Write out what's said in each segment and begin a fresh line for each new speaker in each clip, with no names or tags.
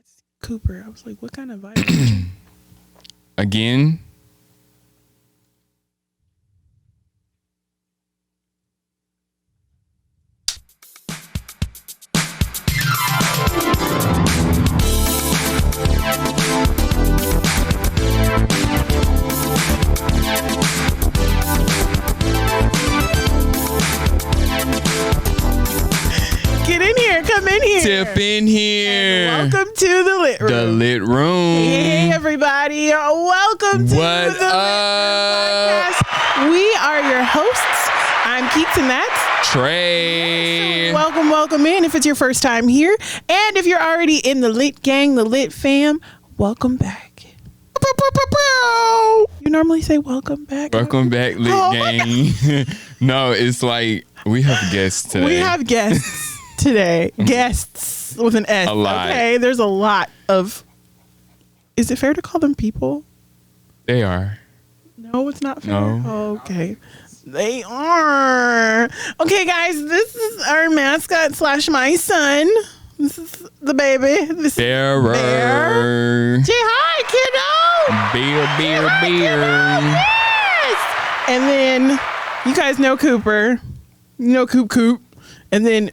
that's Cooper. I was like, what kind of vibe?
Again.
Get in here. Come in here.
Tip in here.
And welcome to the Lit Room.
The Lit Room.
Hey, everybody. Welcome to
What
the Lit Room podcast. We are your hosts. I'm Keeks and that's
Trey.
Welcome in if it's your first time here. And if you're already in the Lit Gang, the Lit Fam, welcome back. You normally say welcome back.
Welcome back, Lit Gang. No, it's like we have guests today.
We have guests today. Guests with an S.
A lot.
Okay, there's a lot of... Is it fair to call them people?
They are.
No, it's not fair.
No.
Okay. They are. Okay, guys, this is our mascot / my son. This is the baby. This
Bear.
is Bear. Say hi, kiddo.
Bear.
Yes. And then you guys know Cooper. You know Coop. And then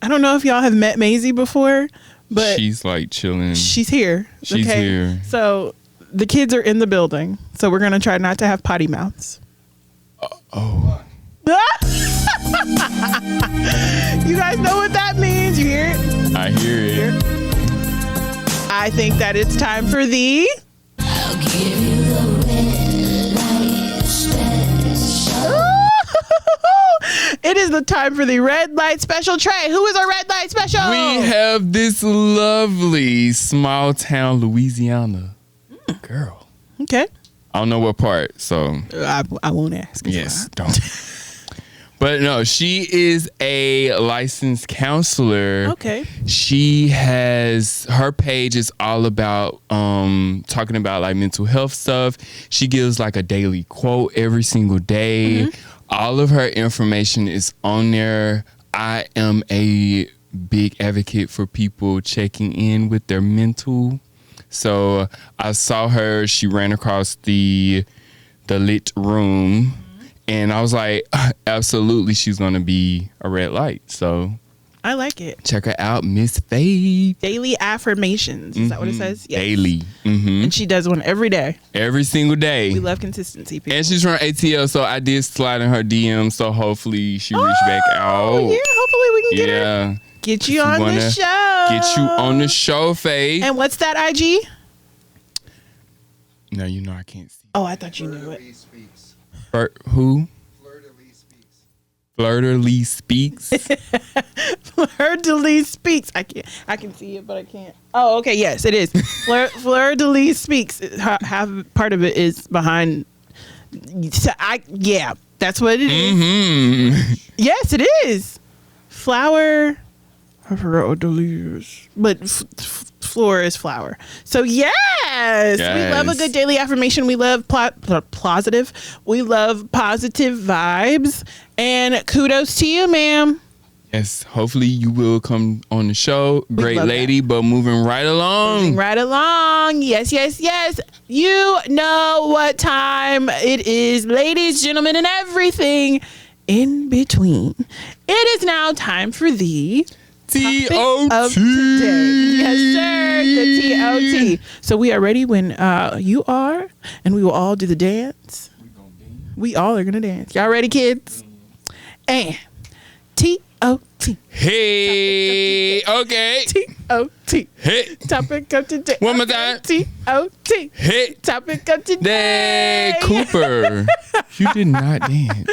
I don't know if y'all have met Maisie before, but
she's like chilling.
she's here.
She's here.
So the kids are in the building. So we're going to try not to have potty mouths.
Oh.
You guys know what that means. You hear it?
I hear it.
I think that it's time for the...
I'll give you the red light special.
It is the time for the red light special. Trey, who is our red light special?
We have this lovely small town Louisiana girl.
Okay.
I don't know what part, so
I won't ask.
yes, don't. But no, she is a licensed counselor.
Okay.
She has, her page is all about talking about like mental health stuff. She gives like a daily quote every single day.
Mm-hmm.
All of her information is on there. I am a big advocate for people checking in with their mental. So I saw her, she ran across the Lit Room. And I was like, absolutely, she's going to be a red light. So
I like it.
check her out, Miss Faith.
Daily affirmations. Is that what it says? Yes.
Daily. Mm-hmm.
And she does one every day.
Every single day.
We love consistency, people.
And she's from ATL, so I did slide in her DM. So hopefully she reached back out.
Yeah, hopefully we can get her.
Yeah.
Get you
If you
on the
wanna
show.
Get you on the show, Faith.
And what's that IG?
No, you know I can't see.
Oh, I thought you knew it.
Who? Flirterly speaks.
Fleur de Lis speaks. I can see it, but I can't. Oh, okay. Yes, it is. Fleur de Lis speaks. Half part of it is behind. Yeah, that's what it is.
Mm-hmm.
Yes, it is. Flower. Fleur de Lis. But floor is flower. So yes, we love a good daily affirmation. We love positive. We love positive vibes. And kudos to you, ma'am.
Yes, hopefully you will come on the show. Great lady, but moving right along.
Right along. Yes. You know what time it is, ladies, gentlemen, and everything in between. It is now time for the
TOT
of today. Yes, sir. The TOT. So we are ready when you are, and we will all do the dance. We all are gonna dance. Y'all ready, kids? And TOT.
Hey, okay.
TOT.
Hey,
Topic of today.
One more time.
TOT.
hey.
Topic of today.
Hey, Cooper. You did not dance.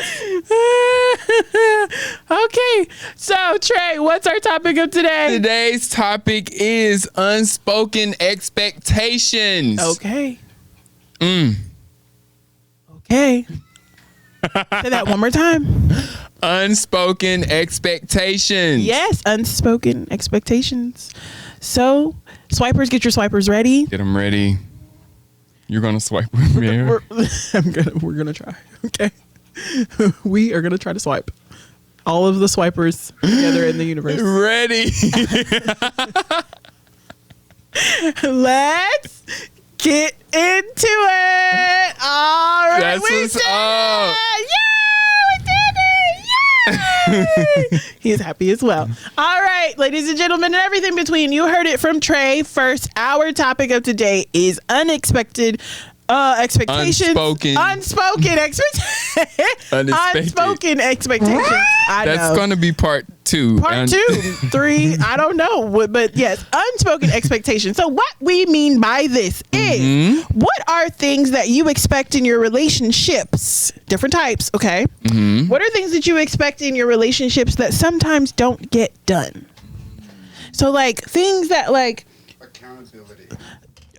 Okay, so Trey, what's our topic of today?
Today's topic is unspoken expectations.
Okay. Okay. Say that one more time.
Unspoken expectations.
Yes, unspoken expectations. So, swipers, get your swipers ready.
Get them ready. You're gonna swipe with me.
We're gonna try. Okay. We are gonna try to swipe. All of the swipers together in the universe.
Ready.
Let's get into it. All right,
That's
we
what's
did
up.
it. Yay, we did it. Yay. He's happy as well. All right, ladies and gentlemen, and everything between. You heard it from Trey. First, our topic of today is unexpected expectations. Unspoken expectations. Unspoken expectations.
That's going to be part 2.
Part 2, 3, I don't know. But yes, unspoken expectations. So what we mean by this is, what are things that you expect in your relationships? Different types, okay? What are things that you expect in your relationships that sometimes don't get done? So like things that like...
Accountability.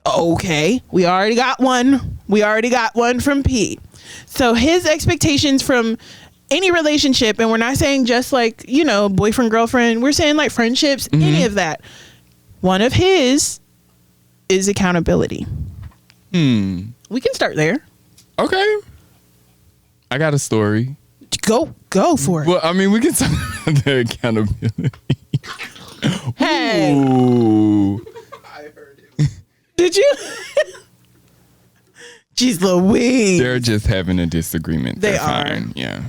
Okay, we already got one. We already got one from P. So his expectations from any relationship, and we're not saying just like, you know, boyfriend, girlfriend, we're saying like friendships, any of that. One of his is accountability. We can start there.
Okay. I got a story.
Go for it.
Well, I mean, we can talk about the accountability.
Hey.
Ooh.
I heard him.
Did you? Jeez Louise.
They're just having a disagreement.
They
They're
are.
fine. Yeah.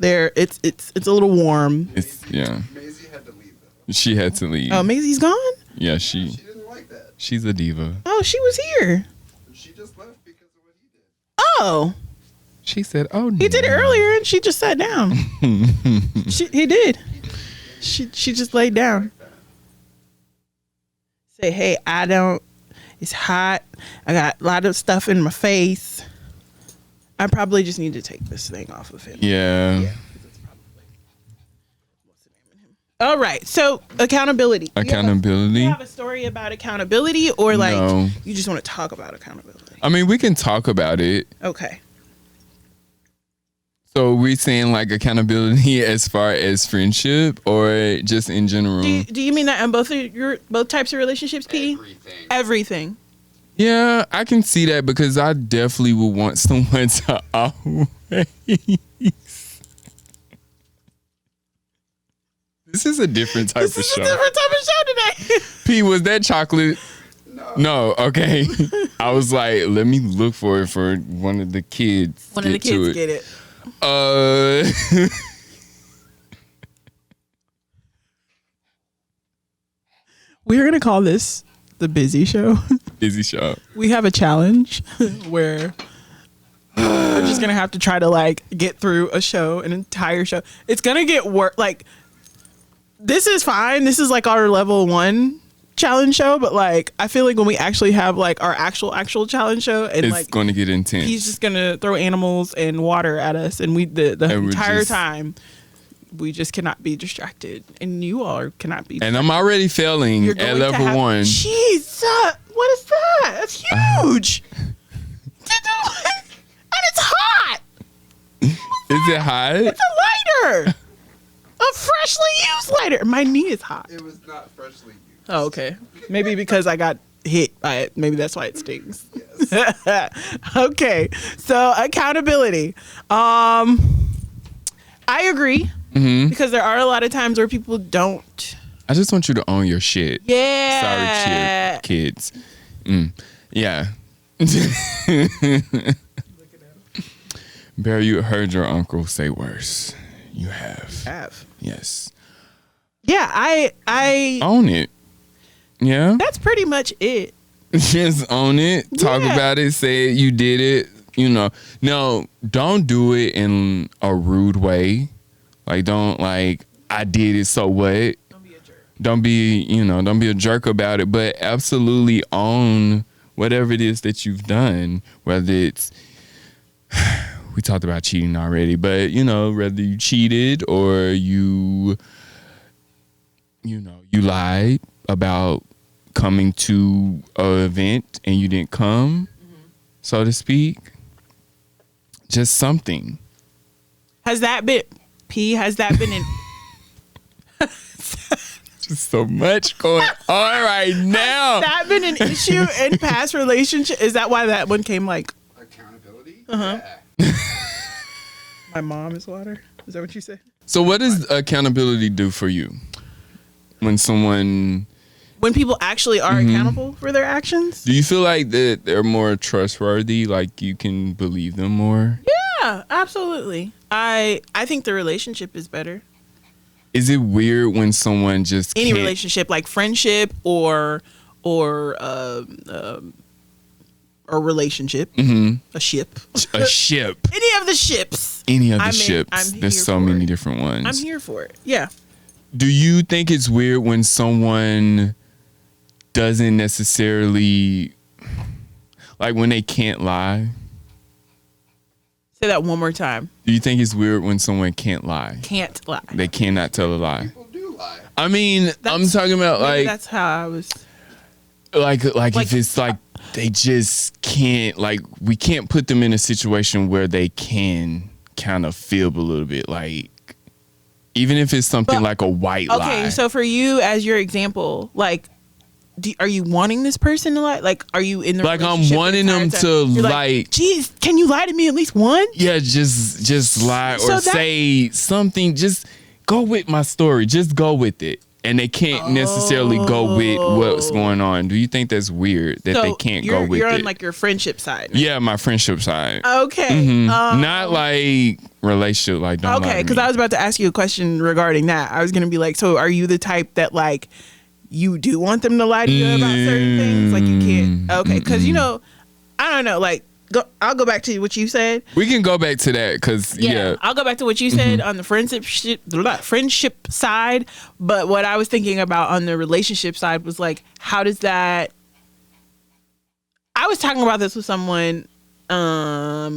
It's a little warm.
Yeah.
Maisie had to leave though.
She had to leave.
Oh, Maisie's gone?
Yeah,
She didn't like that.
she's a diva.
Oh, she was here.
She just left because of what he did.
Oh.
She said, "Oh, no."
He did it earlier and she just sat down. He did. She just laid down. Say, hey, it's hot. I got a lot of stuff in my face. I probably just need to take this thing off of him.
Yeah.
All right. So accountability.
Accountability.
Do you have a story about accountability, or like
No.
you just want to talk about accountability?
I mean, we can talk about it.
Okay.
So we're saying like accountability as far as friendship or just in general?
Do you mean that on both types of relationships, P? Everything.
Yeah, I can see that because I definitely would want someone to always. This is a different type of show.
This is a different type of show today.
P, was that chocolate? No, okay. I was like, let me look for it for one of the kids.
One of the kids get it. We're going to call this the Busy Show.
Busy show.
We have a challenge where we're just going to have to try to like get through an entire show. It's going to get worse. Like, this is fine. This is like our level 1 challenge show, but like I feel like when we actually have like our actual challenge show, and
It's
like
going to get intense.
he's just gonna throw animals and water at us, and the entire time we just cannot be distracted, and you all cannot be.
And I'm already failing
You're
at
going to
level
have-
1.
Jesus, what is that? That's huge. And it's hot.
Is it hot?
It's a lighter. A freshly used lighter. My knee is hot.
It was not freshly used.
Oh, okay. Maybe because I got hit by it. Maybe that's why it stings.
Yes.
Okay. So accountability. I agree. Because there are a lot of times where people don't.
I just want you to own your shit.
Yeah.
Sorry, kids. Yeah. Bear, you heard your uncle say worse. You have. Yes.
Yeah, I
Own it. Yeah.
that's pretty much it.
Just own it. Talk
Yeah.
about it. Say it. You did it. You know. No, don't do it in a rude way. Like, don't like, I did it, so what?
Don't be a jerk.
Don't be a jerk about it, but absolutely own whatever it is that you've done, whether it's, we talked about cheating already, but whether you cheated or you lied about coming to an event and you didn't come, so to speak, just something.
Has that been in
Just so much going on right now.
Has that been an issue in past relationship? Is that why that one came like
Accountability?
Uh-huh. my mom is water? Is that what you said?
So what does accountability do for you? When someone
When people actually are accountable for their actions.
Do you feel like that they're more trustworthy? Like you can believe them more?
Yeah, absolutely. I think the relationship is better.
Is it weird when someone just
Any
can't...
relationship, like friendship or a relationship, a ship,
a ship?
any of the ships.
Any of the
I'm
ships.
here
There's so
for
many
it.
different ones.
I'm here for it. Yeah.
Do you think it's weird when someone doesn't necessarily, like when they can't lie?
Say that one more time.
Do you think it's weird when someone can't lie?
Can't lie.
They cannot tell a lie.
People do lie.
I mean, I'm talking about
Maybe
like,
that's how I was.
like if it's like they just can't, like we can't put them in a situation where they can kind of fib a little bit, like even if it's something
But-
like a white lie.
Okay, so for you as your example, like, are you wanting this person to lie? Like, are you in the
Like, I'm
relationship the
wanting
entire
them
time?
to,
You're
like-
geez, can you lie to me at least one?
Yeah, just lie
So
or
that-
say something. Just go with my story. Just go with it. And they can't necessarily go with what's going on. Do you think that's weird that
So
they can't go with
you're
it?
on like your friendship side.
Yeah, my friendship side.
Okay.
Not like relationship. Like don't lie
Okay,
to
because
me.
I was about to ask you a question regarding that. I was gonna be like, so are you the type that like you do want them to lie to you about certain things? Like you can't. Okay, because I don't know. Like, I'll go back to what you said.
We can go back to that because yeah.
I'll go back to what you said on the friendship side. But what I was thinking about on the relationship side was like, how does that? I was talking about this with someone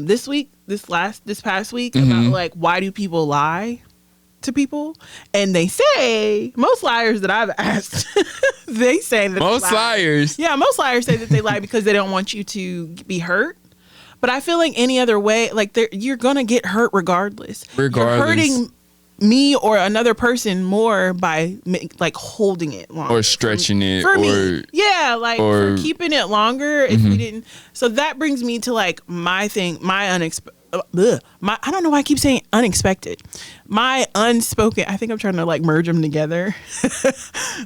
this past week about like, why do people lie to people? And they say, most liars that I've asked, they say that
Most
they lie.
liars.
Yeah, most liars say that they lie because they don't want you to be hurt. But I feel like any other way, like you're gonna get hurt regardless.
Regardless.
You're hurting me or another person more by like holding it longer
Or stretching it,
for
or
me. Yeah, like
or-
for keeping it longer. If we didn't, so that brings me to like my thing, my unexpected. I don't know why I keep saying unexpected. My unspoken. I think I'm trying to like merge them together.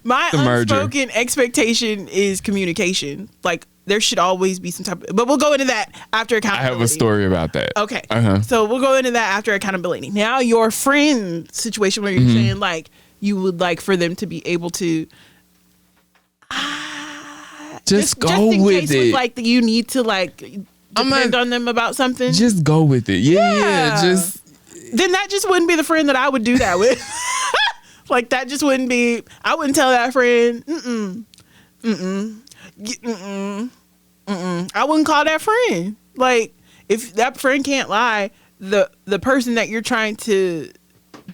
My
The merger.
unspoken expectation is communication. Like there should always be some type of, but we'll go into that after
I
accountability.
have a story about that.
Okay.
Uh-huh.
So we'll go into that after accountability. Now your friend situation where you're saying like you would like for them to be able to
Just go
just in
with
case
it.
like you need to like depend on them about something.
Just go with it. Yeah. Just
Then that just wouldn't be the friend that I would do that with. Like that just wouldn't be. I wouldn't tell that friend. I wouldn't call that friend. Like if that friend can't lie, the person that you're trying to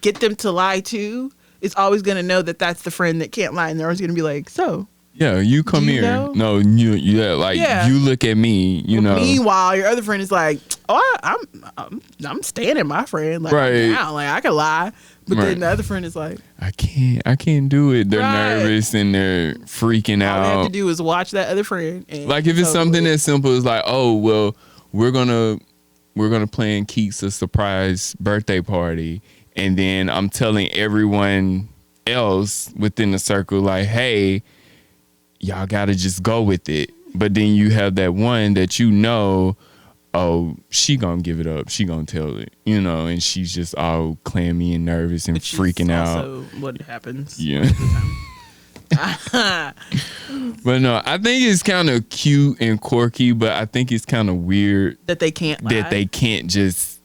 get them to lie to is always going to know that that's the friend that can't lie, and they're always going to be like, so.
yeah, you come
you
here.
know?
No, you look at me, know.
Meanwhile, your other friend is like, oh, I'm standing my friend. Like,
Right.
now, like I can lie, but
Right.
then the other friend is like,
I can't do it. They're
Right.
nervous and they're freaking
all they have to
out.
do is watch that other friend. And
Like if it's
so-
something as simple as like, oh well, we're gonna plan Keeks a surprise birthday party, and then I'm telling everyone else within the circle like, hey, y'all gotta just go with it. But then you have that one that oh, she gonna give it up. She gonna tell it, and she's just all clammy and nervous and
which is
freaking out.
also what happens.
Yeah. But no, I think it's kind of cute and quirky, but I think it's kind of weird
That they can't lie.
that they can't just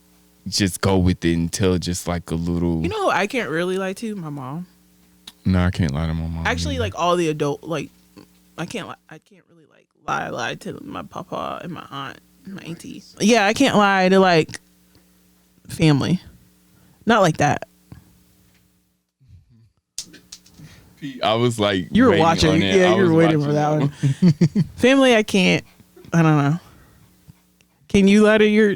go with it and tell just like a little.
You know who I can't really lie to? My mom.
No, I can't lie to my mom.
Actually,
either.
like all the adult, like I can't really like lie to my papa and my aunt and my auntie. Yeah, I can't lie to like family. Not like that.
I was like,
You were
waiting
watching.
on it.
Yeah,
I
you were
was
waiting for
watching
that one. Family, I can't. I don't know. Can you lie to your?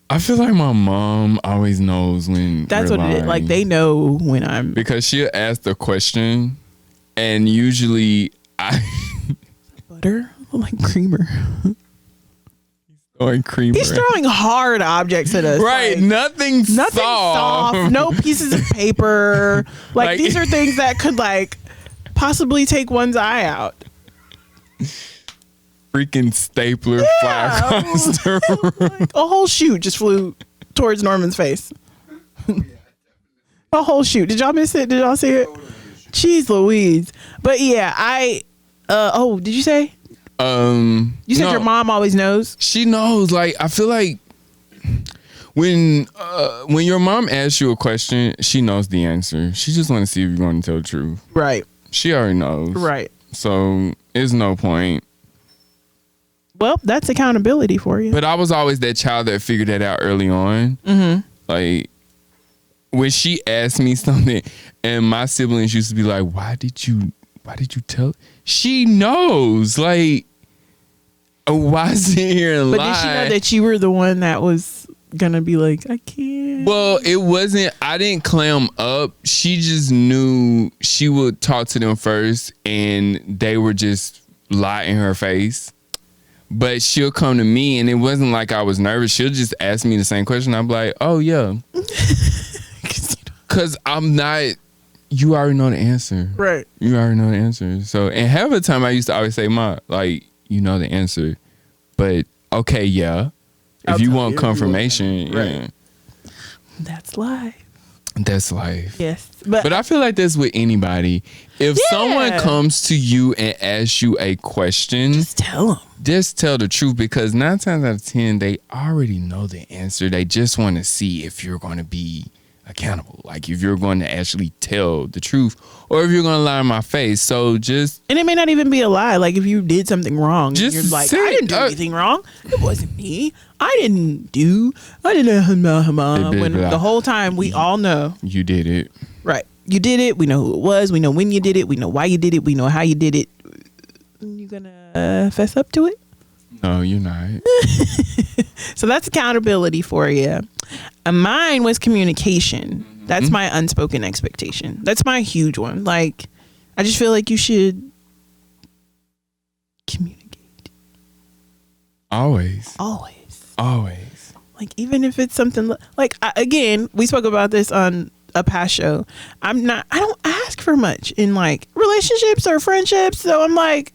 I feel like my mom always knows when.
That's
we're
what it is. Like
lying.
they know when I'm.
Because she'll ask the question, and usually I.
Butter, like creamer.
Or creamer.
He's throwing hard objects at us.
Right,
like,
nothing
nothing soft. No pieces of paper. Like
Like-
these are things that could like possibly take one's eye out?
Freaking stapler fly across the room.
A whole shoot just flew towards Norman's face. A whole shoot. Did y'all miss it? Did y'all see it? Jeez Louise. But yeah, did you say? You said your mom always knows?
She knows. Like, I feel like when your mom asks you a question, she knows the answer. She just want to see if you're going to tell the truth.
Right.
She already knows.
Right.
So there's no point.
Well, that's accountability for you.
But I was always that child that figured that out early on. Mm-hmm. Like, when she asked me something and my siblings used to be like, why did you tell? She knows. Like, why sit here and lie?
But did she know that you were the one that was gonna be like, I can't?
Well, it wasn't, I didn't clam up. She just knew she would talk to them first and they would just lie in her face. But she'll come to me and it wasn't like I was nervous. She'll just ask me the same question. I'm like, oh yeah. Cause I'm not, you already know the answer.
Right.
You already know the answer. So, and half the time I used to always say, Ma, like, you know the answer. But okay, yeah. If you want confirmation,
right. Yeah. That's life.
That's life.
Yes.
But I feel like that's with anybody. If someone comes to you and asks you a question,
just tell them.
Just tell the truth, because 9 times out of 10, they already know the answer. They just want to see if you're going to be accountable. Like if you're going to actually tell the truth or if you're going to lie in my face. So just... And
it may not even be a lie. Like if you did something wrong,
just
you're like, I didn't do anything wrong. It wasn't me. I didn't. When the whole time we all know.
You did it.
Right. You did it. We know who it was. We know when you did it. We know why you did it. We know how you did it. You gonna fess up to it?
No, you're not.
So that's accountability for you. And mine was communication. That's my unspoken expectation. That's my huge one. Like, I just feel like you should communicate.
Always.
Like, even if it's something like, again, we spoke about this on a past show. I don't ask for much in like relationships or friendships. So I'm like,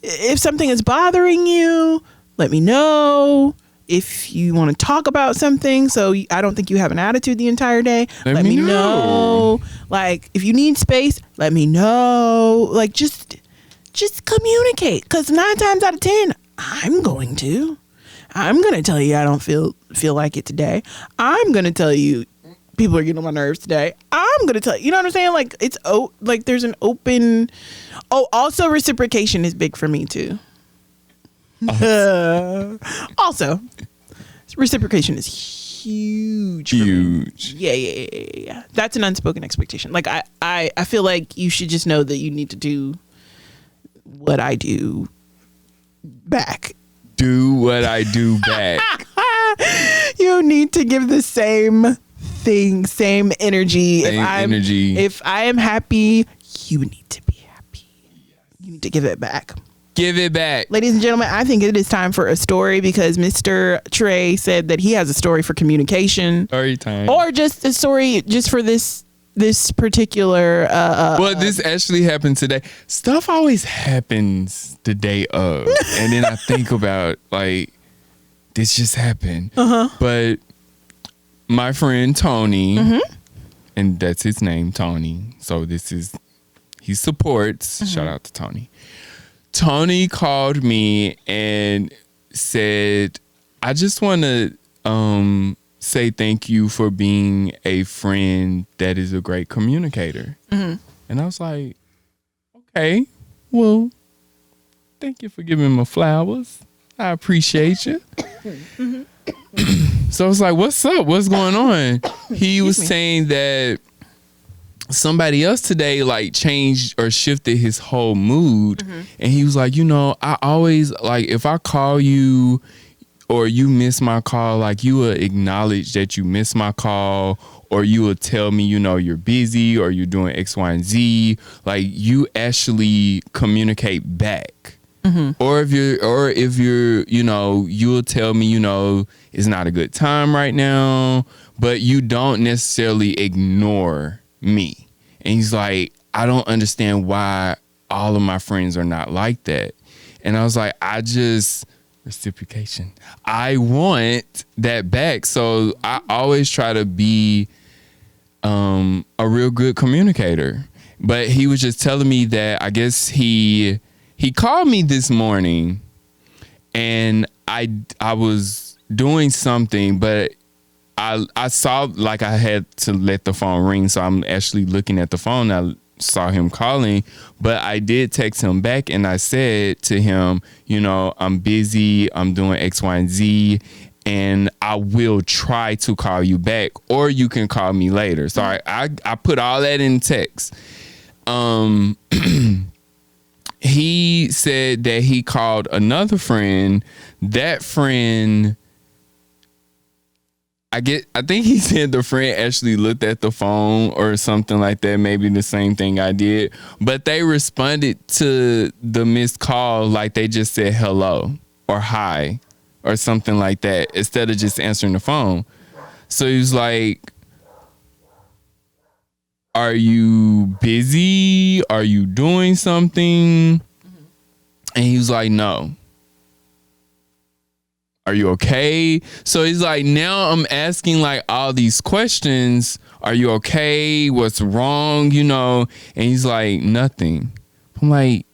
if something is bothering you, let me know. If you want to talk about something, so I don't think you have an attitude the entire day, let me know. Like, if you need space, let me know. Like, just communicate. Because 9 times out of 10, I'm going to tell you I don't feel like it today. I'm going to tell you people are getting on my nerves today. I'm going to tell you, you know what I'm saying? Like, it's like there's an open. Oh, also reciprocation is big for me too. Also, reciprocation is huge.
Huge.
Yeah. That's an unspoken expectation. Like I feel like you should just know that you need to do what I do back.
Do what I do back.
You need to give the same thing, same energy. If I am happy, you need to be happy. You need to give it back.
Give it back.
Ladies and gentlemen, I think it is time for a story because Mr. Trey said that he has a story for communication.
Story time.
Or just a story just for this particular...
well, this actually happened today. Stuff always happens the day of. And then I think about, like, this just happened. But my friend Tony, and that's his name, Tony. So he supports. Shout out to Tony. Tony called me and said, I just want to say thank you for being a friend that is a great communicator. And I was like, okay, well, thank you for giving me flowers. I appreciate you. So I was like, what's up? What's going on? He was saying that somebody else today like changed or shifted his whole mood. And he was like, I always like, if I call you or you miss my call, like you will acknowledge that you missed my call, or you will tell me, you're busy or you're doing X, Y, and Z. Like you actually communicate back. Or if you're, you'll tell me, it's not a good time right now, but you don't necessarily ignore me. And he's like, I don't understand why all of my friends are not like that. And I was like, reciprocation. I want that back. So I always try to be a real good communicator. But he was just telling me that I guess he called me this morning, and I was doing something, but I saw like I had to let the phone ring, so I'm actually looking at the phone. I saw him calling, but I did text him back, and I said to him, you know, I'm busy, I'm doing X, Y, and Z, and I will try to call you back, or you can call me later. So I put all that in text. He said that he called another friend. That friend, I think he said the friend actually looked at the phone or something like that, maybe the same thing I did, but they responded to the missed call like they just said hello or hi or something like that instead of just answering the phone. So he was like, are you busy? Are you doing something? And he was like, no. Are you okay? So he's like, now I'm asking like all these questions. Are you okay? What's wrong? You know? And he's like, nothing. I'm like,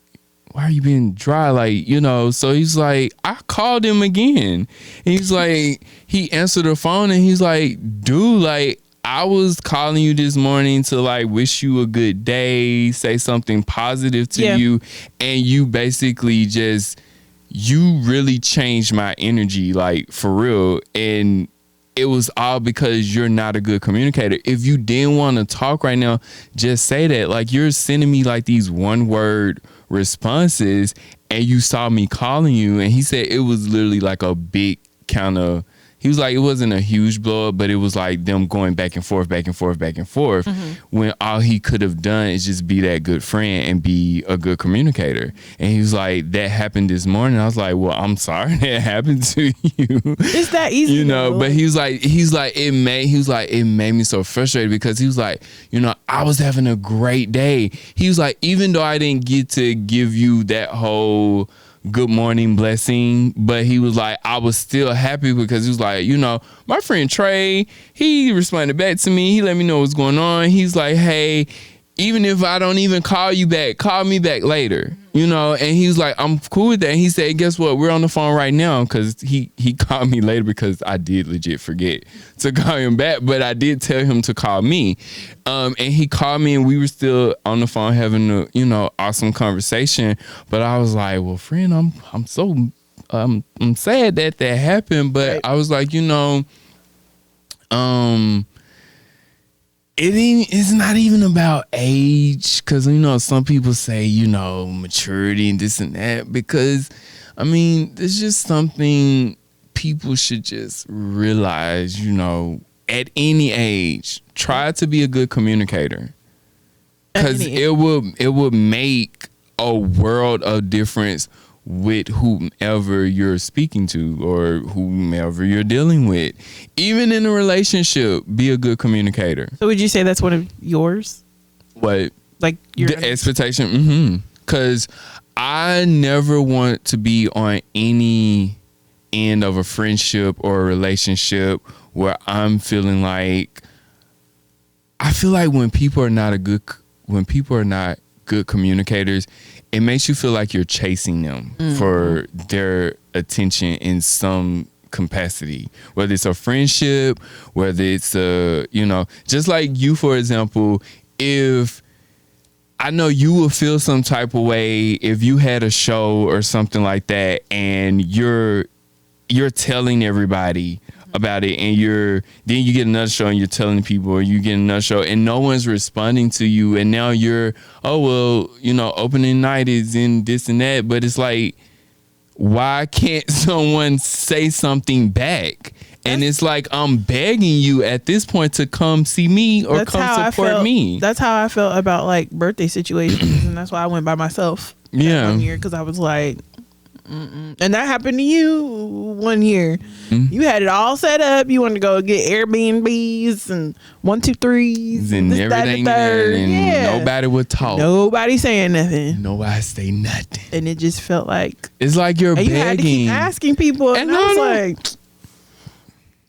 why are you being dry? Like, you know? So he's like, I called him again. And he's like, he answered the phone and he's like, dude, like, I was calling you this morning to like wish you a good day, say something positive to you. And you basically just, you really changed my energy, like for real. And it was all because you're not a good communicator. If you didn't want to talk right now, just say that. Like, you're sending me like these 1-word responses, and you saw me calling you. And he said it was literally like a big kind of, he was like, it wasn't a huge blow up, but it was like them going back and forth, when all he could have done is just be that good friend and be a good communicator. And he was like, that happened this morning. I was like, well, I'm sorry that happened to you.
It's that easy,
you know. But he was like, it made me so frustrated, because he was like, you know, I was having a great day. He was like, even though I didn't get to give you that whole good morning blessing, but he was like, I was still happy, because he was like, you know, my friend Trey, he responded back to me. He let me know what's going on. He's like, hey, even if I don't even call you back, call me back later, you know. And he was like, I'm cool with that. And he said, guess what? We're on the phone right now, because he called me later, because I did legit forget to call him back, but I did tell him to call me. And he called me, and we were still on the phone having a, you know, awesome conversation. But I was like, well, friend, I'm so I'm sad that happened. But right. I was like, you know, it's not even about age, because, you know, some people say, you know, maturity and this and that, because, I mean, there's just something people should just realize, you know, at any age, try to be a good communicator, because it will make a world of difference with whomever you're speaking to or whomever you're dealing with. Even in a relationship, be a good communicator.
So would you say that's one of yours?
What?
Like your
the expectation? Mm-hmm. Because I never want to be on any end of a friendship or a relationship where I'm feeling like, I feel like when people are not good communicators, it makes you feel like you're chasing them for their attention in some capacity, whether it's a friendship, whether it's a, you know, just like you, for example, if I know you will feel some type of way if you had a show or something like that, and you're telling everybody about it, and then you get another show and you're telling people, or you get another show and no one's responding to you, and now you're, oh well, you know, opening night is in this and that, but it's like, why can't someone say something back? And it's like, I'm begging you at this point to come see me or come support me.
That's how I felt about like birthday situations, and that's why I went by myself.
Yeah,
one year, because I was like, And that happened to you 1 year. You had it all set up. You wanted to go get Airbnbs and 1, 2, 3s
and
this,
everything,
that, and the third.
and nobody would talk.
Nobody saying nothing.
Nobody say nothing.
And it just felt like
It's like you're
and you had to keep
begging.
asking people, and
And
I was
no.
like,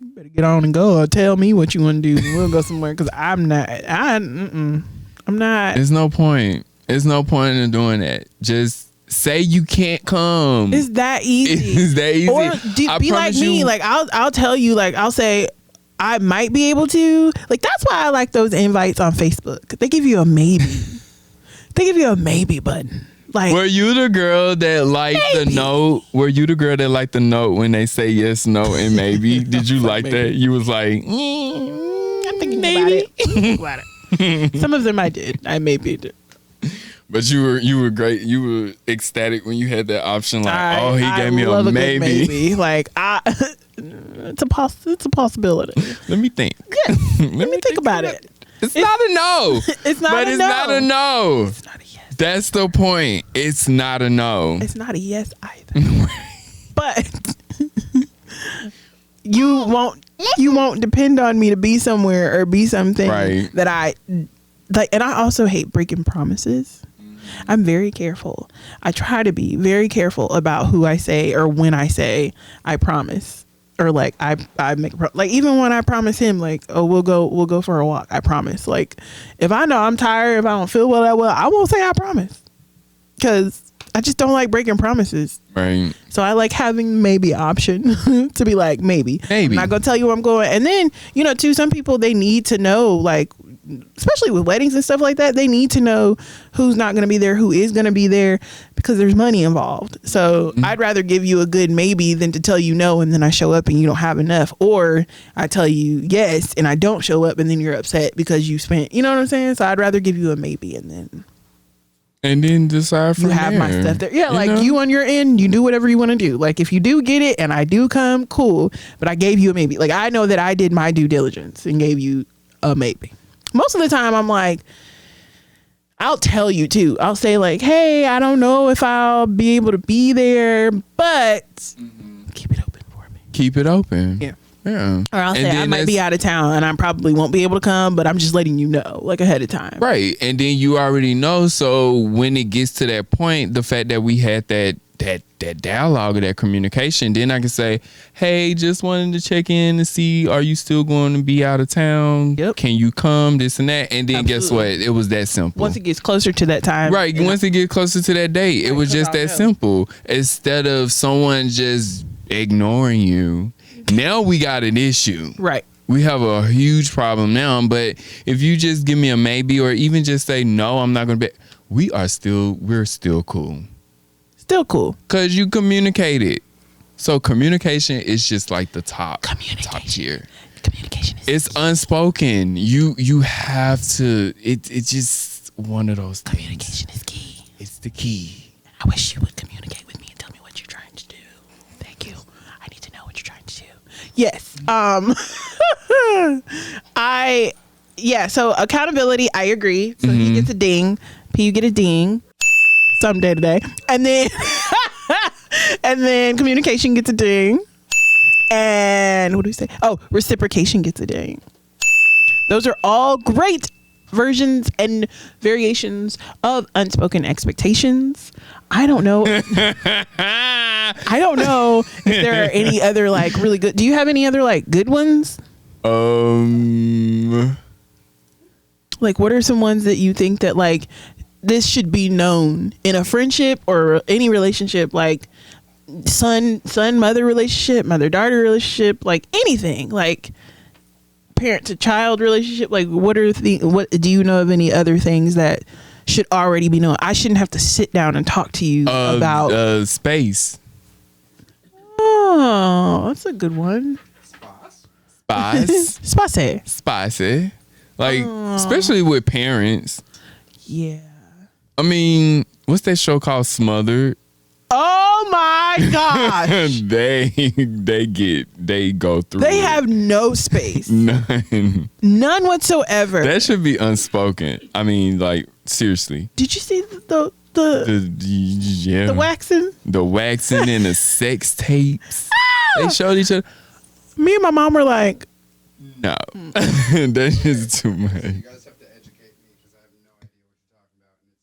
"You better get on and go. Or tell me what you want to do. We'll go somewhere because I'm not. I'm not.
There's no point. There's no point in doing that. Just say you can't come.
It's that easy.
It's that easy.
Or
I
be like
promise
me.
you-
Like I'll tell you. Like I'll say I might be able to. Like that's why I like those invites on Facebook. They give you a maybe. They give you a maybe button. Like
Were you the girl that liked the
Maybe.
note? Were you the girl that liked the note when they say yes, no, and maybe? Did you like that? You was like,
I'm thinking about it. I'm thinking about it. Some of them I did. I maybe did.
but you were great. You were ecstatic when you had that option. Like, he gave me
love
a
good
maybe.
maybe. Like it's a possibility.
Let me think.
Let me think about it.
It's not a no.
It's not
but
a
it's
no.
not a no.
It's not a yes.
That's the point. It's not a no.
It's not a yes either. But you won't depend on me to be somewhere or be something
Right.
that I like. And I also hate breaking promises. I'm very careful. I try to be very careful about who I say or when I say I promise. Or like I make like even when I promise him like, oh, we'll go for a walk. I promise. Like if I know I'm tired, if I don't feel that well, I won't say I promise, because I just don't like breaking promises.
Right.
So I like having maybe option to be like maybe.
Maybe.
I'm not gonna tell you where I'm going. And then too, some people they need to know, like especially with weddings and stuff like that, they need to know who's not gonna be there, who is gonna be there, because there's money involved. So I'd rather give you a good maybe than to tell you no and then I show up and you don't have enough, or I tell you yes and I don't show up and then you're upset because you spent. You know what I'm saying? So I'd rather give you a maybe and then
decide from
you have my
there.
stuff there. Yeah,
You
like
know?
you on your end, you do whatever you want to do. Like if you do get it and I do come, cool. But I gave you a maybe. Like I know that I did my due diligence and gave you a maybe. Most of the time I'm like, I'll tell you too. I'll say like, hey, I don't know if I'll be able to be there, but keep it open for me.
Keep it open.
Yeah.
Yeah.
Or I'll
And
say I
then
might be
that's-
out of town and I probably won't be able to come, but I'm just letting you know like ahead of time.
Right. And then you already know. So when it gets to that point, the fact that we had that dialogue or that communication, then I can say, hey, just wanted to check in to see, are you still going to be out of town?
Yep.
Can you come? This and that. And then guess what? It was that simple.
Once it gets closer to that time.
Right. Once it gets closer to that date, it was just
I'll
that
know.
simple. Instead of someone just ignoring you, now we got an issue.
Right.
We have a huge problem now. But if you just give me a maybe, or even just say, no, I'm not going to be, we're still cool.
Still cool.
Because you communicated. So communication is just like the top
Communication.
tier.
Communication is
It's unspoken. You have to, it's just one of those things.
Communication is key.
It's the key.
I wish you would communicate with me and tell me what you're trying to do. Thank you. I need to know what you're trying to do. Yes. So accountability, I agree. So he gets a ding. P, you get a ding someday today. And then and then communication gets a ding. And what do we say? Oh, reciprocation gets a ding. Those are all great versions and variations of unspoken expectations. I don't know. I don't know if there are any other like really good. Do you have any other like good ones? Like what are some ones that you think that like this should be known in a friendship or any relationship, like son mother relationship, mother daughter relationship, like anything, like parent to child relationship, like what do you know of any other things that should already be known? I shouldn't have to sit down and talk to you about
space.
Oh, that's a good one.
Spice.
Spicy.
Spicy. Like, especially with parents.
Yeah.
I mean, what's that show called Smothered?
Oh my gosh.
they go through.
They
it.
have no space.
None.
None whatsoever.
That should be unspoken. I mean, like, seriously.
Did you see the
yeah,
the waxing.
the waxing and the sex tapes. They showed each other.
Me and my mom were like,
No, that's just too much.
You guys have to educate me because I have no idea what you're talking about, and it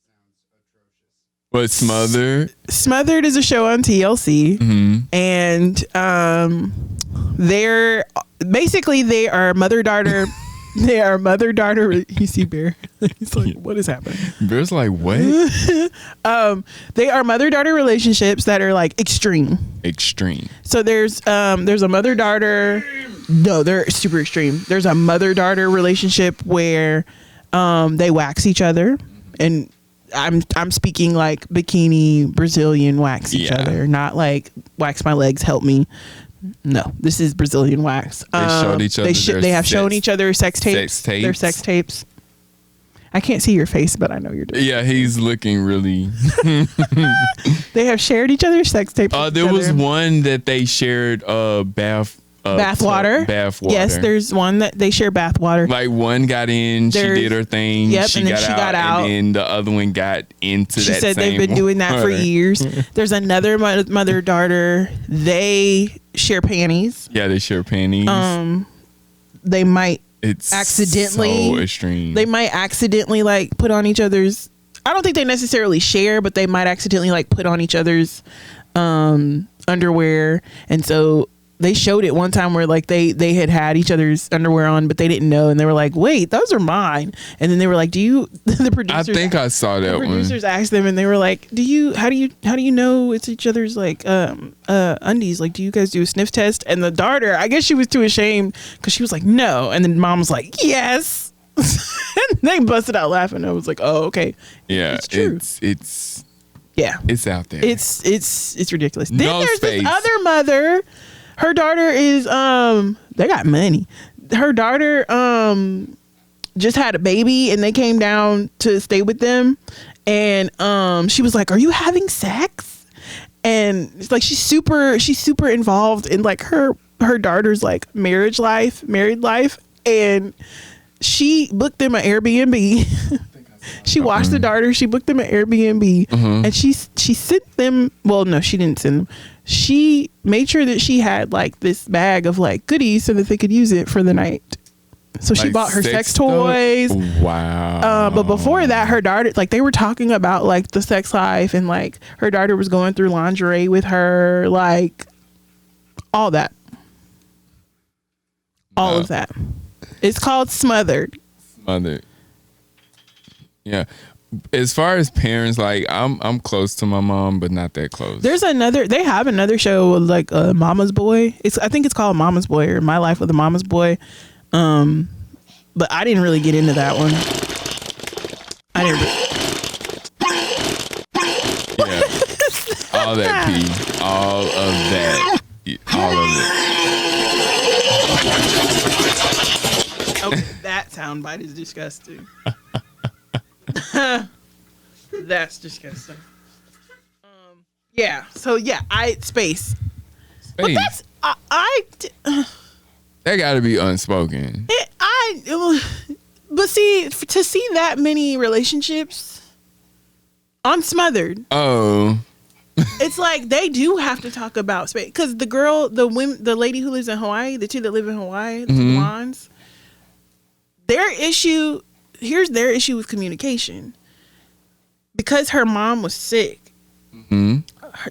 sounds atrocious.
What, Smothered?
Smothered is a show on TLC, and they're basically they are mother daughter. They are mother daughter. You see Bear? He's like, what is happening?
Bear's like, what?
They are mother daughter relationships that are like extreme.
Extreme.
So there's a mother daughter. No, they're super extreme. There's a mother daughter relationship where they wax each other, and I'm speaking like bikini Brazilian wax each other, not like wax my legs, help me. No, this is Brazilian wax.
They showed each other.
They have shown each other sex tapes. Their sex tapes. I can't see your face, but I know you're doing.
Yeah, he's looking really.
They have shared each other's sex tapes.
There was one that they shared bath
water.
Bath water.
Yes, there's one that they share bath water.
Like one got in, she did her thing.
Yep,
she
and then
got
she got out.
and then the other one got into
She
that.
said they've been doing that for years. There's another mother daughter. They share panties.
Yeah, they share panties.
They might
it's
accidentally
so extreme.
They might accidentally like put on each other's. I don't think they necessarily share, but they might accidentally like put on each other's underwear, and so they showed it one time where like they had each other's underwear on, but they didn't know, and they were like, "Wait, those are mine." And then they were like, "Do you?" The producers.
I think I saw that
the
one.
producers asked them, and they were like, "Do you? How do you know it's each other's like undies? Like, do you guys do a sniff test?" And the daughter, I guess she was too ashamed because she was like, "No," and then mom was like, "Yes." And they busted out laughing. I was like, "Oh, okay."
Yeah,
it's true.
It's
yeah,
it's out there.
It's ridiculous. Then
No
there's
space.
this other mother. Her daughter is they got money. Her daughter just had a baby, and they came down to stay with them, and she was like, "Are you having sex?" And it's like she's super involved in like her daughter's like married life, and she booked them an Airbnb. She watched the daughter. She booked them an Airbnb, and she sent them. Well, no, she didn't send them. She made sure that she had like this bag of like goodies so that they could use it for the night. So she
Like
bought her sex
stuff?
toys.
Wow.
But before that, her daughter, like they were talking about like the sex life, and like her daughter was going through lingerie with her, like all that, all of that. It's called Smothered.
Smothered. Yeah. As far as parents, like I'm close to my mom, but not that close.
They have another show like Mama's Boy. I think it's called Mama's Boy or My Life with a Mama's Boy. But I didn't really get into that one.
Yeah. All that pee. All of that. All of it.
Okay, that soundbite is disgusting. That's disgusting. Yeah. So yeah, space. But that's
that got to be unspoken.
But see, to see that many relationships on Smothered.
Oh.
It's like they do have to talk about space because the lady who lives in Hawaii, the two that live in Hawaii, the two blondes. Here's their issue with communication. Because her mom was sick,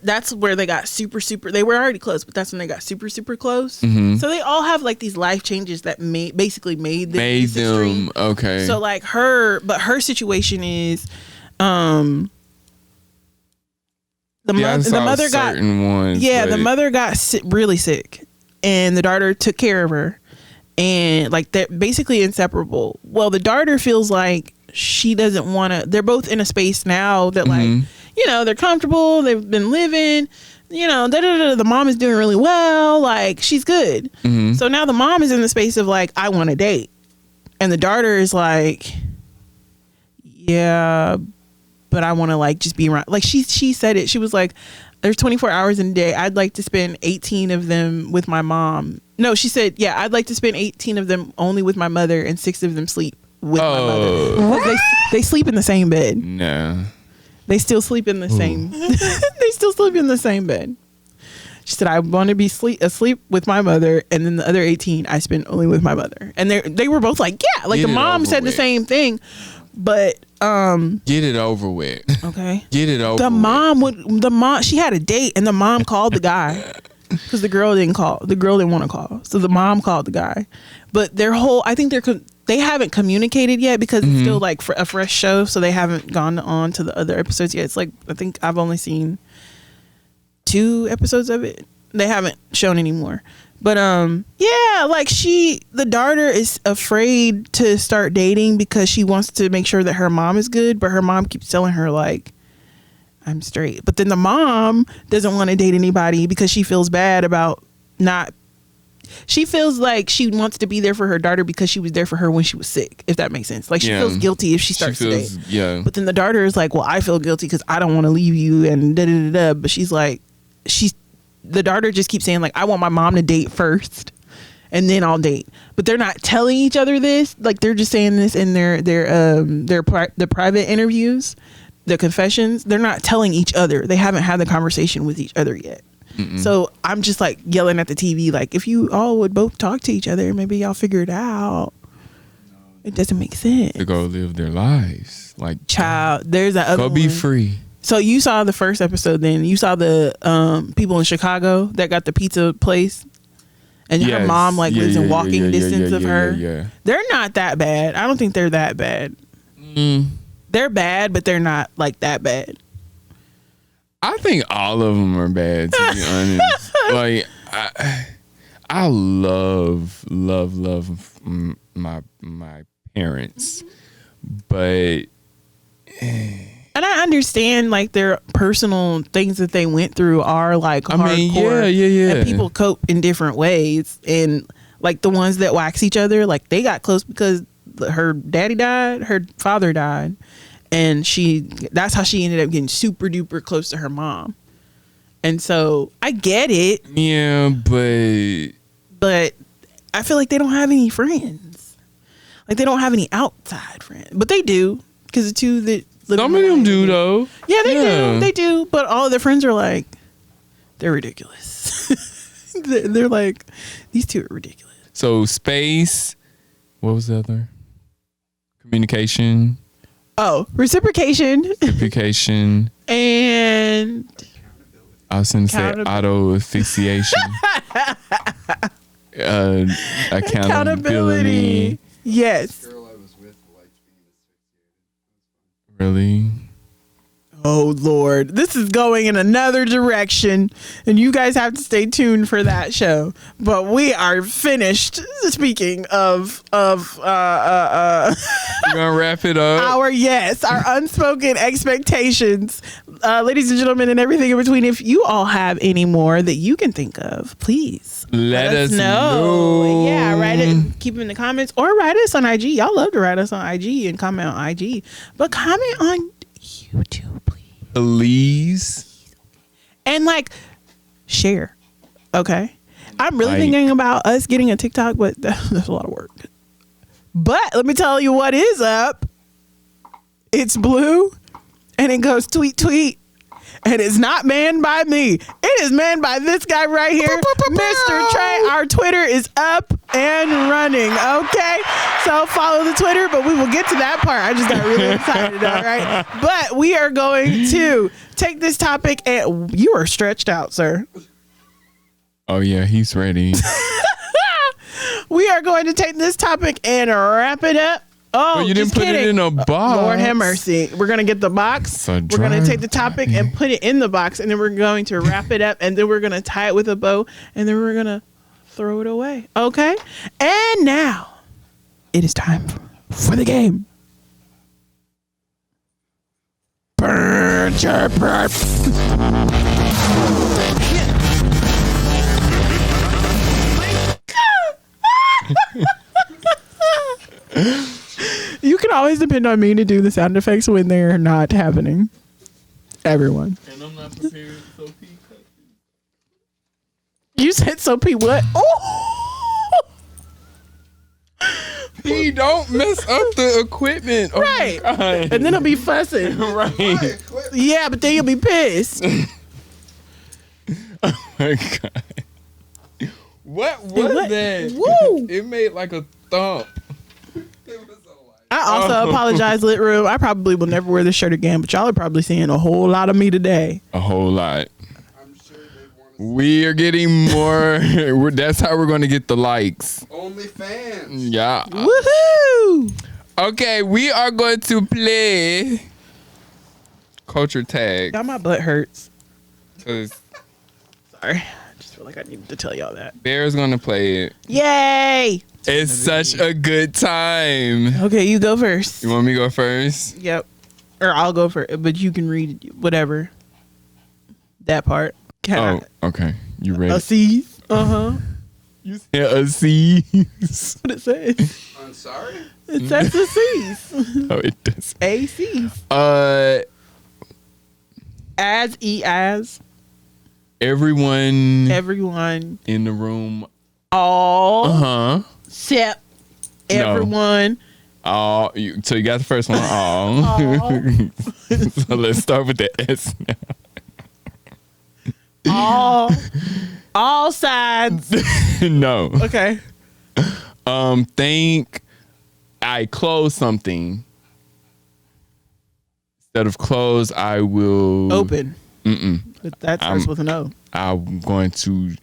that's where they got super, they were already close, but that's when they got super, super close. So they all have like these life changes that basically made them extreme.
Okay.
So like her situation is, the mother got the mother got really sick, and the daughter took care of her, and like they're basically inseparable. Well, the daughter feels like she doesn't want to. They're both in a space now that like they're comfortable. They've been living. The mom is doing really well. Like she's good. So now the mom is in the space of like I want to date, and the daughter is like, yeah, but I want to like just be around. Like she said it. She was like, there's 24 hours in a day. I'd like to spend 18 of them with my mom. No, she said, yeah, I'd like to spend 18 of them only with my mother and 6 of them sleep with my mother. They sleep in the same bed.
No.
They still sleep in the same. They still sleep in the same bed. She said, I want to be asleep with my mother, and then the other 18 I spend only with my mother. And they were both like, yeah. Like,
Get
the
it
mom
over
said the
with.
same thing. But
Get it over with.
okay.
Get it over
The
with.
mom she had a date, and the mom called the guy because the girl didn't call. The girl didn't want to call, so the mom called the guy. But I think they haven't communicated yet because it's still like a fresh show, so they haven't gone on to the other episodes yet. It's like, I think I've only seen 2 episodes of it. They haven't shown any more. But yeah, like the daughter is afraid to start dating because she wants to make sure that her mom is good, but her mom keeps telling her like, I'm straight. But then the mom doesn't want to date anybody because she feels bad about she feels like she wants to be there for her daughter because she was there for her when she was sick, if that makes sense. Like, she feels guilty if she starts to date.
Yeah.
But then the daughter is like, well, I feel guilty because I don't want to leave you and da da da da. But she's like, the daughter just keeps saying like, I want my mom to date first and then I'll date. But they're not telling each other this. Like, they're just saying this in their private interviews, the confessions. They're not telling each other. They haven't had the conversation with each other yet. So I'm just like yelling at the TV, like, if you all would both talk to each other, maybe y'all figure it out. It doesn't make sense.
To go live their lives. Like,
Child, there's that other
go be
one.
free.
So you saw the first episode, then you saw the people in Chicago that got the pizza place, and her mom like lives in walking distance of her.
Yeah.
They're not that bad. I don't think they're that bad. They're bad, but they're not like that bad.
I think all of them are bad, to be honest. Like, I love my parents, but
and I understand like their personal things that they went through are like hardcore.
Yeah.
And people cope in different ways, and like the ones that wax each other, like they got close because her daddy died, her father died. And that's how she ended up getting super duper close to her mom. And so I get it.
Yeah,
but I feel like they don't have any friends. Like, they don't have any outside friends. But they do, because the two that live
some of them do though.
Yeah, they do. They do. But all of their friends are like, they're ridiculous. They're like, these two are ridiculous.
So space, what was the other? Communication.
Oh, reciprocation. And
I was going to say auto asphyxiation. Accountability.
Yes.
Girl I was with liked being asphyxiated.
Really?
Oh, Lord. This is going in another direction, and you guys have to stay tuned for that show. But we are finished. Speaking of
We're going to wrap it up.
our unspoken expectations. Ladies and gentlemen, and everything in between, if you all have any more that you can think of, please
let us know.
Yeah, write it. Keep them in the comments, or write us on IG. Y'all love to write us on IG and comment on IG, but comment on YouTube, please. And like, share. Okay, I'm really thinking about us getting a TikTok, but that's a lot of work. But let me tell you what is up. It's blue, and it goes tweet tweet, and it's not manned by me. It is manned by this guy right here, Mr. Trey. Our Twitter is up and running. Okay, so follow the Twitter, but we will get to that part. I just got really excited. All right, but we are going to take this topic, and you are stretched out, sir.
Oh yeah, he's ready.
We are going to take this topic and wrap it up. Oh,
you didn't
just
put
kidding.
it in a box.
Lord have mercy. We're going to get the box.
So
we're going to take the topic and put it in the box, and then we're going to wrap it up, and then we're going to tie it with a bow, and then we're going to throw it away. Okay? And now it is time for the game. Burn your burp. You can always depend on me to do the sound effects when they're not happening. Everyone.
And I'm not prepared. So
You said so P what? Oh!
P, don't mess up the equipment. Oh
Right.
my God.
And then he'll be fussing.
Right.
Yeah, but then you'll be pissed.
Oh my God. What was
What?
that?
Woo.
It made like a thump.
I also apologize, Lit Room. I probably will never wear this shirt again, but y'all are probably seeing a whole lot of me today.
A whole lot.
I'm sure they want to
We are getting more. That's how we're going to get the likes.
only fans.
Yeah.
Woohoo!
Okay, we are going to play culture tag.
Y'all, my butt hurts.
'Cause
Sorry. I just feel like I needed to tell y'all that.
Bear's going to play it.
Yay!
It's such a good time.
Okay, you go first.
You want me to go first?
Yep. Or I'll go first, but you can read whatever. That part. Can
Oh, okay. You
I?
ready?
A C's? Uh-huh.
You said a C.
That's what it says.
I'm sorry.
It says the C's.
Oh, it does.
A C's. As.
Everyone
Everyone.
in the room.
All.
Uh-huh.
Except
No.
everyone.
All. So you got the first one. All.
All.
So let's start with the S now.
All sides.
No.
Okay.
Think I close something. Instead of close, I will
Open.
Mm-mm.
But that starts with an O.
I'm going to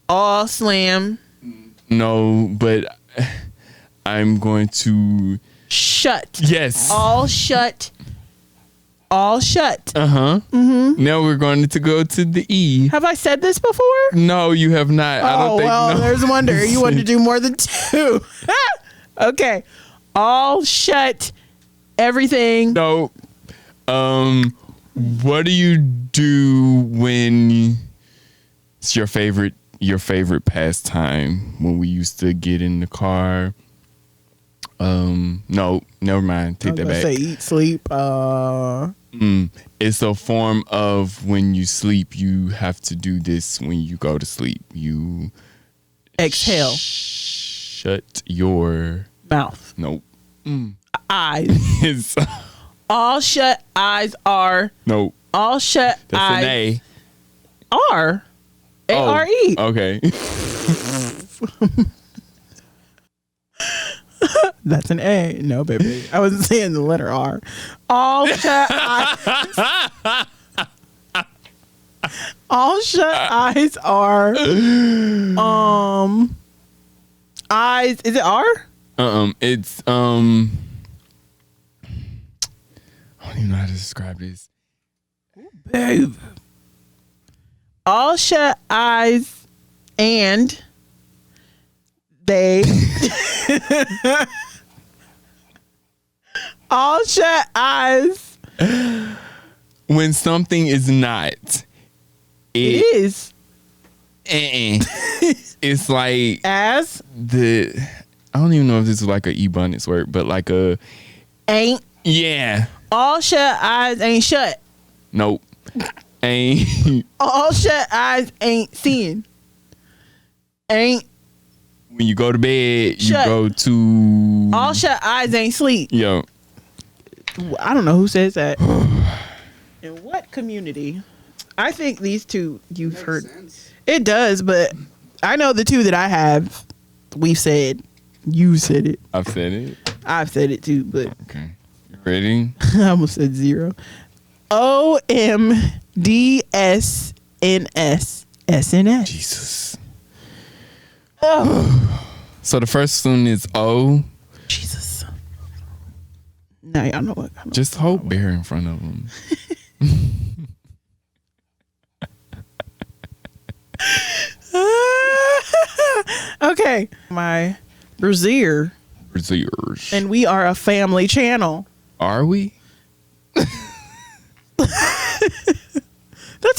All slam.
no, but I'm going to
Shut.
yes.
All shut. All shut.
Uh-huh. Mm-hmm. Now we're going to go to the E.
Have I said this before?
No, you have not. I don't think no.
There's a wonder. You wanted to do more than two. Okay. All shut. Everything.
No. What do you do when it's your favorite pastime when we used to get in the car? No, never mind. Take that back.
Say eat, sleep.
It's a form of when you sleep, you have to do this when you go to sleep. You
Exhale.
shut your
Mouth.
nope.
Eyes.
It's
All shut eyes are.
nope.
All shut
That's
eyes
an A.
are. A-R-E.
Oh, okay.
That's an A. No, baby. I wasn't saying the letter R. All shut eyes. All shut eyes are. Eyes. Is it R?
It's I don't even know how to describe this.
Babe. All shut eyes and they. All shut eyes.
When something is not,
It is.
It's like
As
I don't even know if this is like a ebonics word, but like a
ain't.
yeah.
All shut eyes ain't shut.
Nope. Ain't
All shut eyes ain't seeing. Ain't.
when you go to bed,
Shut.
you go to
All shut eyes ain't sleep.
yo.
I don't know who says that. In what community? I think these two you've
Makes
heard.
sense.
It does, but I know the two that I have. We've said. You said it.
I've said it.
I've said it too, but
Okay. You ready?
I almost said zero. OMDSNS. SNS.
Jesus.
Oh,
So the first one is O.
Jesus. Now y'all know what.
Just hold Bear in front of him.
Okay. My Brazier.
Brazilians.
And we are a family channel.
Are we?
That's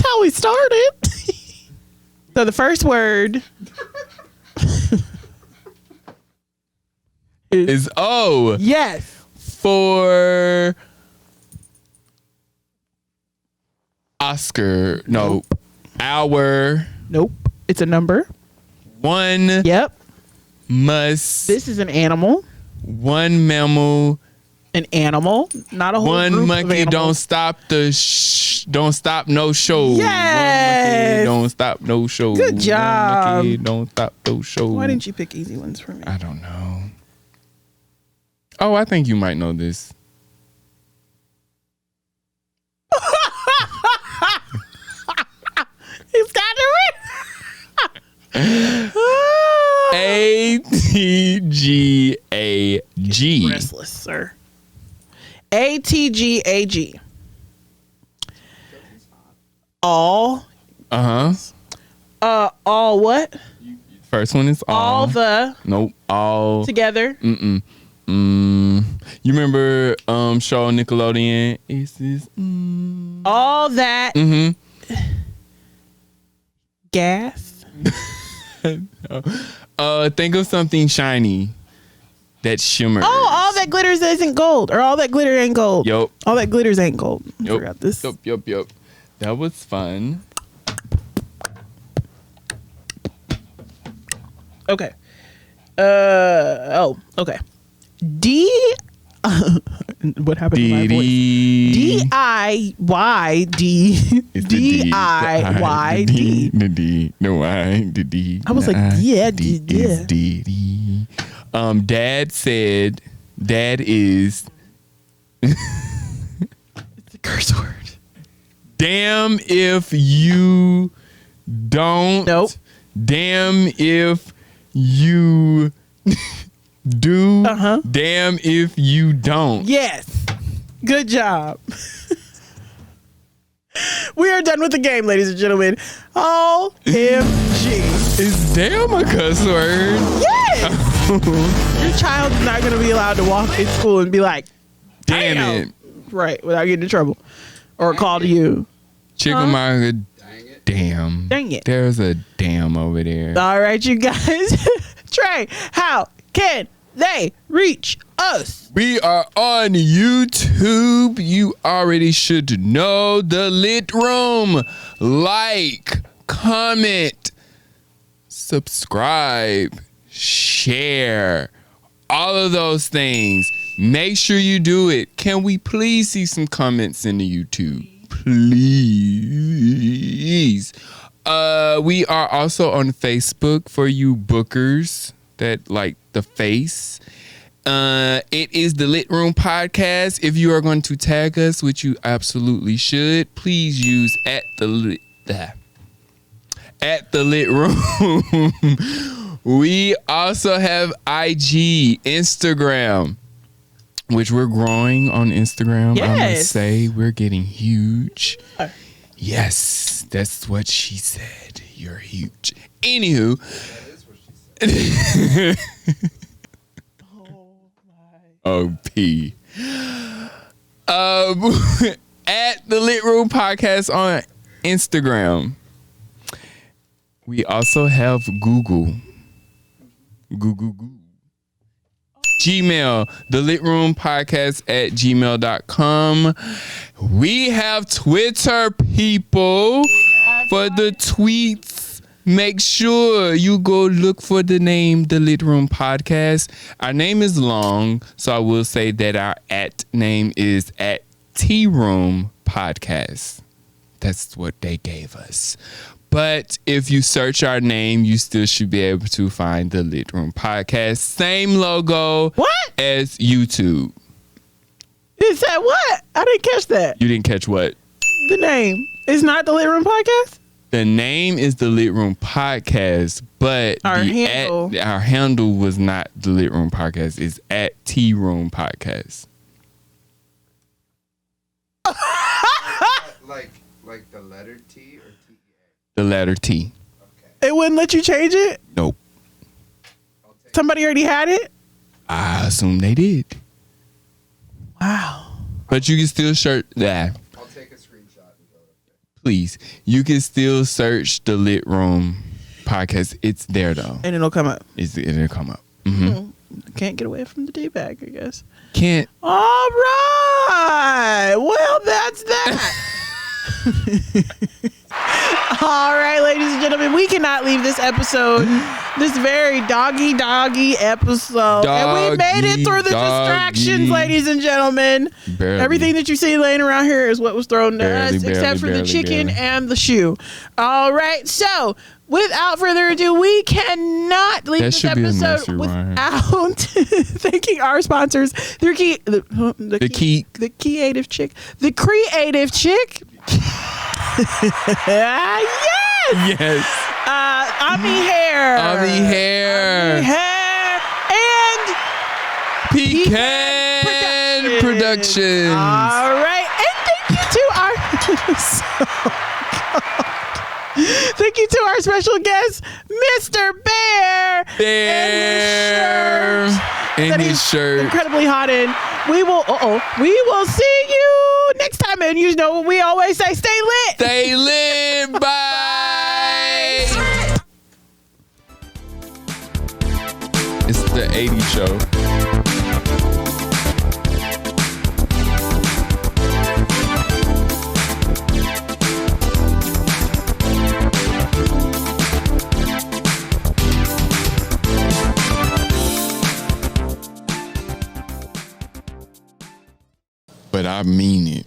how we started. So the first word
Is O
yes.
for Oscar. No.
Nope.
Our
Nope. It's a number.
one
Yep.
must.
This is an animal.
One mammal.
An animal, not a whole
One
group
monkey
of
don't
animals.
stop don't stop no show.
Yes.
One monkey don't stop no show.
Good job.
One monkey don't stop no show.
Why didn't you pick easy ones for me?
I don't know. Oh, I think you might know this.
He's got it.
ATGAG.
Restless, sir. ATGAG. All. All what?
First one is
All the.
Nope. All.
Together.
You remember show Nickelodeon? Is this?
All that. Gas.
Think of something shiny that shimmers.
Oh, all that glitters isn't gold, or all that glitter ain't gold.
Yup.
All that glitters ain't gold. I
Yup.
forgot this.
Yup. That was fun.
Okay. Okay. What happened to my voice? DIYD. DIYD.
The D. No I. The D.
I was like, yeah, D.
D. Dad said, Dad is.
It's a curse word.
Damn if you don't.
Nope.
Damn if you do. Damn if you don't.
Yes. Good job. We are done with the game, ladies and gentlemen. OMG.
Is damn a cuss word?
Yes. Your child is not going to be allowed to walk in school and be like,
Damn it.
right, without getting in trouble or call to you.
Chickamauga.
Dang it.
Damn.
Dang it.
There's a damn over there.
All right, you guys. Trey, how can they reach us?
We are on YouTube. You already should know the Lit Room. Like, comment, subscribe, share, all of those things. Make sure you do it. Can we please see some comments in the YouTube? Please. We are also on Facebook for you bookers that like the face. It is the Lit Room Podcast. If you are going to tag us, which you absolutely should, please use at the Lit Room. We also have IG, Instagram, which we're growing on Instagram. I must
Yes.
say we're getting huge. Yes, that's what she said. You're huge. Anywho.
That is what she said.
Oh, P. At the Lit Room Podcast on Instagram. We also have Google. Gmail, the Lit Room Podcast at gmail.com. We have Twitter, people. For the tweets, make sure you go look for the name The Lit Room Podcast. Our name is long, so I will say that our at name is at Tea Room Podcast. That's what they gave us. But if you search our name, you still should be able to find The Lit Room Podcast. Same logo as YouTube.
It said what? I didn't catch that.
You didn't catch what?
The name. It's not the Lit Room Podcast?
The name is The Lit Room Podcast, but
Our handle.
our handle was not The Lit Room Podcast. It's at Tea Room Podcast.
Like the letter T or T-E-A?
The letter T.
Okay.
It wouldn't let you change it?
Nope.
Somebody already had it?
I assume they did.
Wow.
But you can still search that.
I'll take a screenshot and go up there.
Please. You can still search The Lit Room Podcast. It's there though.
And it'll come up.
It'll come up. Mm-hmm.
Can't get away from the D-bag, I guess.
Can't.
All right. Well, that's that. All right, ladies and gentlemen, we cannot leave this episode, this very doggy episode. And we made it through the distractions, ladies and gentlemen.
Barely.
Everything that you see laying around here is what was thrown to us, except for the chicken and the shoe. All right, so without further ado, we cannot leave this episode without thanking our sponsors. The creative chick.
Yes.
Ami Hair. And
Pecan Productions.
All right. And thank you to our thank you to our special guest, Mr. Bear.
In his shirt.
Incredibly hot in. We will see you next time. And you know what we always say, stay lit.
Stay lit. Bye. It's the 80s show. But I mean it.